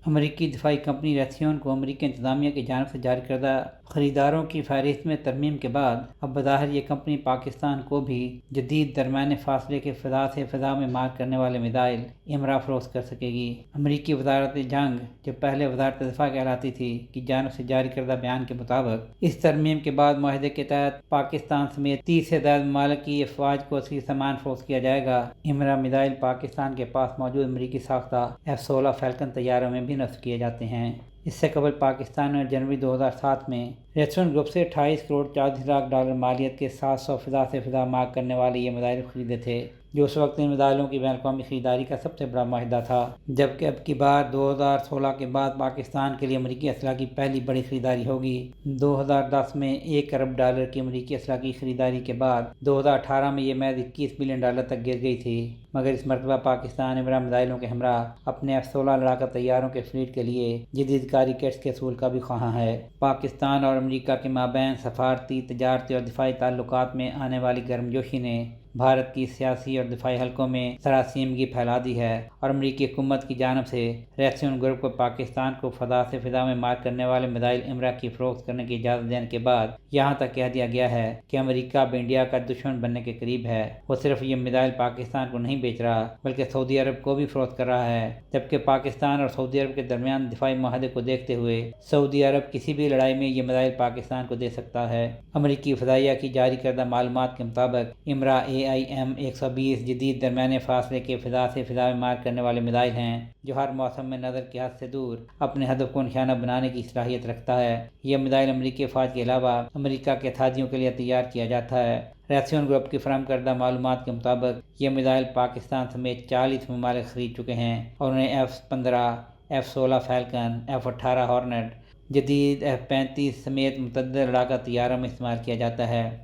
امریکی دفاعی company Raytheon کو امریکی انتظامیہ کی جانب سے جاری کردہ خریداروں کی فہرست میں ترمیم کے بعد اب بظاہر یہ کمپنی پاکستان کو بھی جدید درمیانے فاصلے کے فضا سے فضا میں مار کرنے والے میزائل امرا فروخت کر سکے گی۔ امریکی وزارت جنگ، جو پہلے وزارت دفاع کہلاتی تھی، کی جانب سے جاری کردہ بیان کے مطابق اس ترمیم کے بعد معاہدے کے تحت پاکستان سمیت 30 سے زائد ممالک کی افواج کو اصلی سامان فروخت کیا جائے گا۔ امرا میزائل پاکستان کے پاس موجود امریکی ساختہ F-16 فیلکن طیاروں میں بھی نصب کیے جاتے ہیں۔ اس سے قبل پاکستان نے جنوری 2007 میں ریتھیون گروپ سے 28 کروڑ 40 لاکھ ڈالر مالیت کے 700 فضا سے فضا مار کرنے والے یہ میزائل خریدے تھے، جو اس وقت ان میزائلوں کی بین الاقوامی خریداری کا سب سے بڑا معاہدہ تھا، جبکہ اب کی بار 2016 کے بعد پاکستان کے لیے امریکی اسلحہ کی پہلی بڑی خریداری ہوگی۔ 2010 میں $1 ارب کی امریکی اسلحہ کی خریداری کے بعد 2018 میں یہ محض $21 بلین تک گر گئی تھی، مگر اس مرتبہ پاکستان امرا میزائلوں کے ہمراہ اپنے F-16 لڑاکا طیاروں کے فلیٹ کے لیے جدید کاری کٹس کے حصول کا بھی خواہاں ہے۔ پاکستان اور امریکہ کے مابین سفارتی، تجارتی اور دفاعی تعلقات میں آنے والی گرمجوشی نے بھارت کی سیاسی اور دفاعی حلقوں میں سراسیمگی پھیلا دی ہے، اور امریکی حکومت کی جانب سے ریتھیون گروپ کو پاکستان کو فضا سے فضا میں مار کرنے والے میزائل امرا کی فروخت کرنے کی اجازت دینے کے بعد یہاں تک کہہ دیا گیا ہے کہ امریکہ اب انڈیا کا دشمن بننے کے قریب ہے۔ وہ صرف یہ میزائل پاکستان کو نہیں بیچ رہا بلکہ سعودی عرب کو بھی فروخت کر رہا ہے، جبکہ پاکستان اور سعودی عرب کے درمیان دفاعی معاہدے کو دیکھتے ہوئے سعودی عرب کسی بھی لڑائی میں یہ میزائل پاکستان کو دے سکتا ہے۔ امریکی فضائیہ کی جاری کردہ معلومات کے مطابق امرا AIM-120 جدید درمیانے فاصلے کے فضا سے فضا میں مار کرنے والے میزائل ہیں، جو ہر موسم میں نظر کی حد سے دور اپنے ہدف کو نشانہ بنانے کی صلاحیت رکھتا ہے۔ یہ میزائل امریکی افواج کے علاوہ امریکہ کے اتحادیوں کے لیے تیار کیا جاتا ہے۔ ریتھیون گروپ کی فراہم کردہ معلومات کے مطابق یہ میزائل پاکستان سمیت 40 ممالک خرید چکے ہیں، اور انہیں F-15، F-16 فیلکن، F-18 ہارنٹ، جدید F-35 سمیت متعدد لڑاکا طیاروں میں استعمال کیا جاتا ہے۔